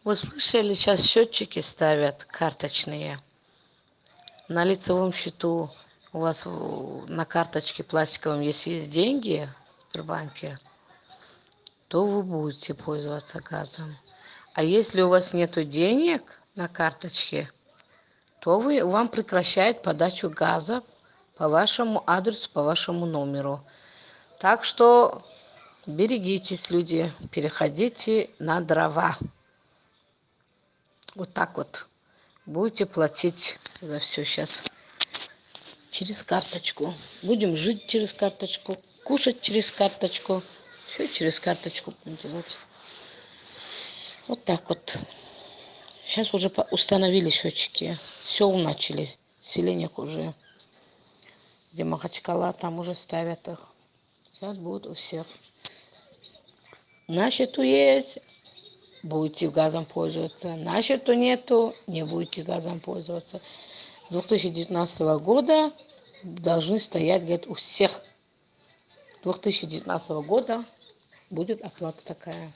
Вы слышали, сейчас счетчики ставят карточные. На лицевом счету у вас на карточке пластиковом, если есть деньги в Сбербанке, то вы будете пользоваться газом. А если у вас нет денег на карточке, то вам прекращают подачу газа по вашему адресу, по вашему номеру. Так что берегитесь, люди, переходите на дрова. Вот так вот будете платить за все сейчас через карточку. Будем жить через карточку, кушать через карточку, все через карточку будем делать. Вот так вот. Сейчас уже установили счетчики. Все начали. В селениях уже. Где Махачкала, там уже ставят их. Сейчас будут у всех. На счету есть, будете газом пользоваться. На счету нету, не будете газом пользоваться. С 2019 года должны стоять, говорит, у всех. 2019 года будет оплата такая.